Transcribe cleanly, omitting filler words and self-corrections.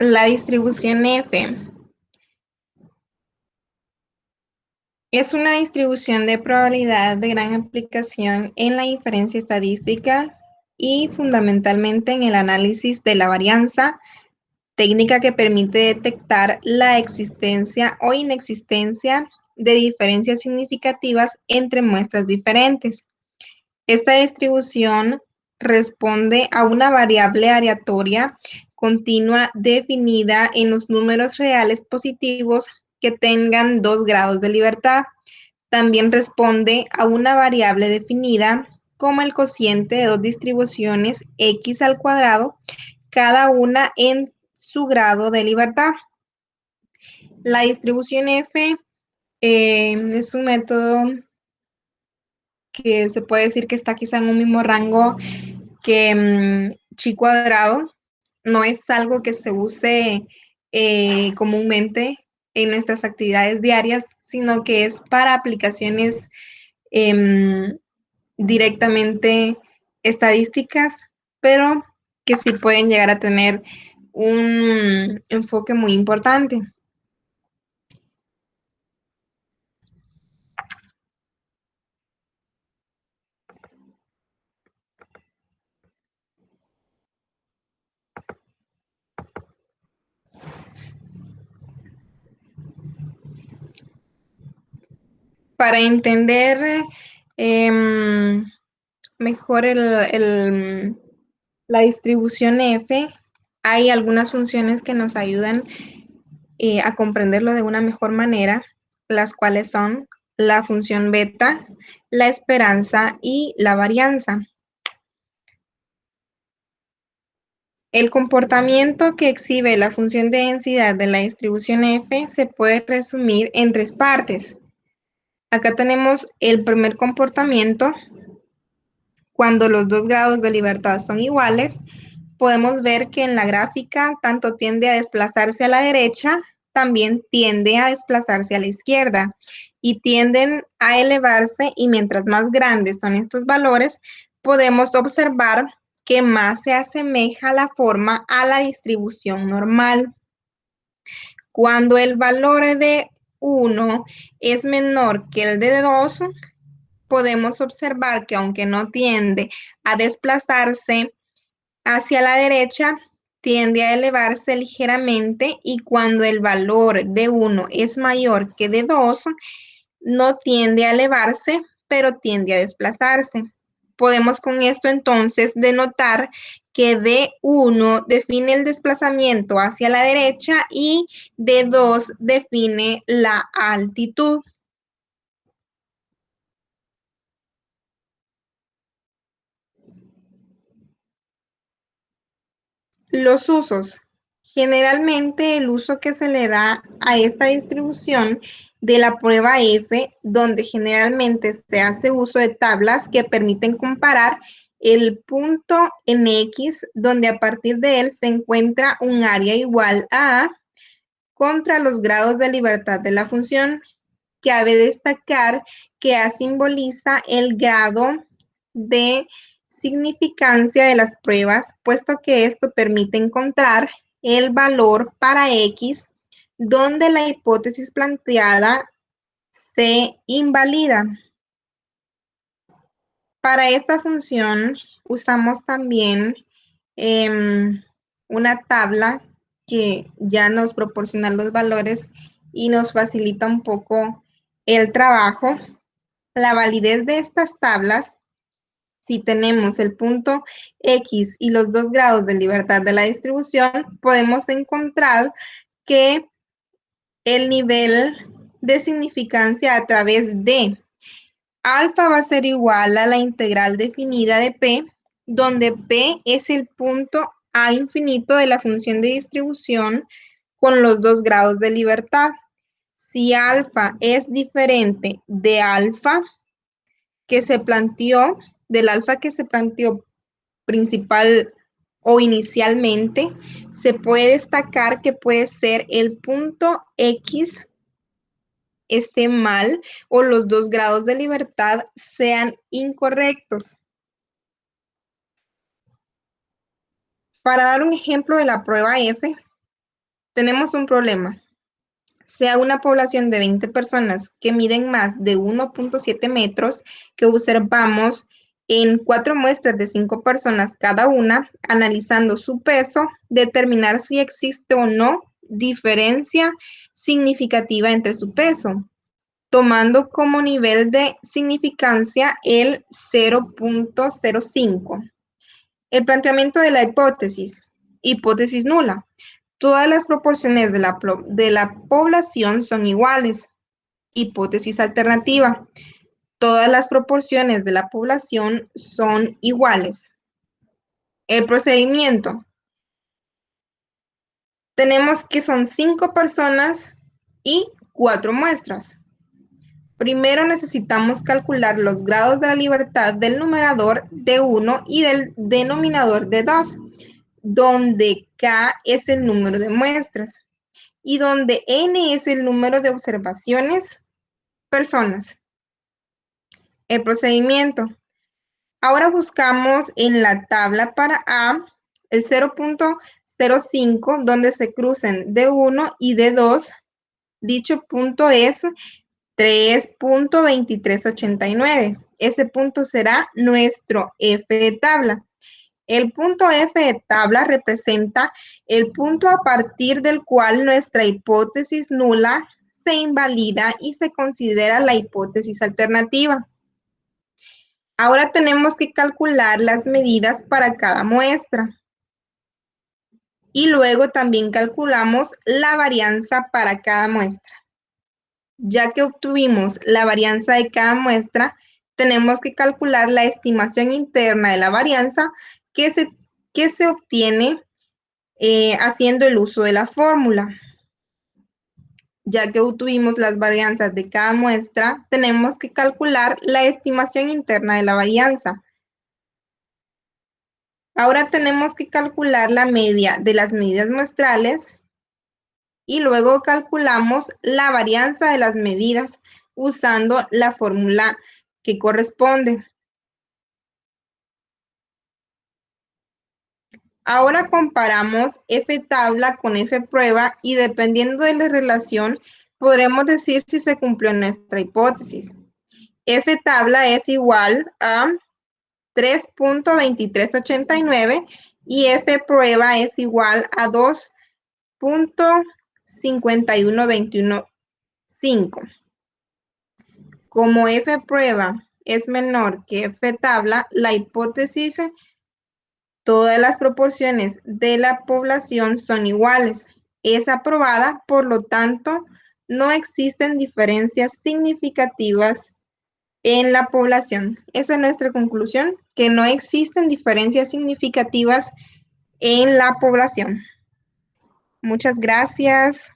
La distribución F es una distribución de probabilidad de gran aplicación en la inferencia estadística y fundamentalmente en el análisis de la varianza, técnica que permite detectar la existencia o inexistencia de diferencias significativas entre muestras diferentes. Esta distribución responde a una variable aleatoria continua definida en los números reales positivos que tengan 2 grados de libertad. También responde a una variable definida como el cociente de dos distribuciones x al cuadrado, cada una en su grado de libertad. La distribución F es un método que se puede decir que está quizá en un mismo rango que chi cuadrado. No es algo que se use comúnmente en nuestras actividades diarias, sino que es para aplicaciones directamente estadísticas, pero que sí pueden llegar a tener un enfoque muy importante. Para entender mejor la distribución F, hay algunas funciones que nos ayudan a comprenderlo de una mejor manera, las cuales son la función beta, la esperanza y la varianza. El comportamiento que exhibe la función de densidad de la distribución F se puede resumir en 3 partes. Acá tenemos el primer comportamiento. Cuando los 2 grados de libertad son iguales, podemos ver que en la gráfica tanto tiende a desplazarse a la derecha, también tiende a desplazarse a la izquierda y tienden a elevarse, y mientras más grandes son estos valores, podemos observar que más se asemeja la forma a la distribución normal. Cuando el valor de 1 es menor que el de 2, podemos observar que aunque no tiende a desplazarse hacia la derecha, tiende a elevarse ligeramente, y cuando el valor de 1 es mayor que de 2, no tiende a elevarse, pero tiende a desplazarse. Podemos con esto entonces denotar que D1 define el desplazamiento hacia la derecha y D2 define la altitud. Los usos. Generalmente el uso que se le da a esta distribución de la prueba F, donde generalmente se hace uso de tablas que permiten comparar el punto en X, donde a partir de él se encuentra un área igual a contra los grados de libertad de la función. Cabe destacar que A simboliza el grado de significancia de las pruebas, puesto que esto permite encontrar el valor para X donde la hipótesis planteada se invalida. Para esta función usamos también una tabla que ya nos proporciona los valores y nos facilita un poco el trabajo. La validez de estas tablas, si tenemos el punto X y los 2 grados de libertad de la distribución, podemos encontrar que el nivel de significancia a través de alfa va a ser igual a la integral definida de P, donde P es el punto a infinito de la función de distribución con los 2 grados de libertad. Si alfa es diferente de alfa que se planteó, del alfa que se planteó principal o inicialmente, se puede destacar que puede ser el punto X esté mal o los 2 grados de libertad sean incorrectos. Para dar un ejemplo de la prueba F, tenemos un problema. Sea una población de 20 personas que miden más de 1.7 metros, que observamos en 4 muestras de 5 personas cada una, analizando su peso, determinar si existe o no diferencia significativa entre su peso, tomando como nivel de significancia el 0.05. El planteamiento de la hipótesis. Hipótesis nula. Todas las proporciones de la población son iguales. Hipótesis alternativa. Todas las proporciones de la población son iguales. El procedimiento. Tenemos que son 5 personas y 4 muestras. Primero necesitamos calcular los grados de la libertad del numerador de 1 y del denominador de 2, donde K es el número de muestras y donde N es el número de observaciones, personas. El procedimiento. Ahora buscamos en la tabla para A el 0.05, donde se crucen D1 y D2. Dicho punto es 3.2389. Ese punto será nuestro F de tabla. El punto F de tabla representa el punto a partir del cual nuestra hipótesis nula se invalida y se considera la hipótesis alternativa. Ahora tenemos que calcular las medidas para cada muestra. Y luego también calculamos la varianza para cada muestra. Ya que obtuvimos la varianza de cada muestra, tenemos que calcular la estimación interna de la varianza que se obtiene haciendo el uso de la fórmula. Ya que obtuvimos las varianzas de cada muestra, tenemos que calcular la estimación interna de la varianza. Ahora tenemos que calcular la media de las medidas muestrales y luego calculamos la varianza de las medidas usando la fórmula que corresponde. Ahora comparamos F tabla con F prueba y dependiendo de la relación podremos decir si se cumplió nuestra hipótesis. F tabla es igual a 3.2389 y F prueba es igual a 2.51215. Como F prueba es menor que F tabla, la hipótesis todas las proporciones de la población son iguales. Es aprobada, por lo tanto, no existen diferencias significativas en la población. Esa es nuestra conclusión, que no existen diferencias significativas en la población. Muchas gracias.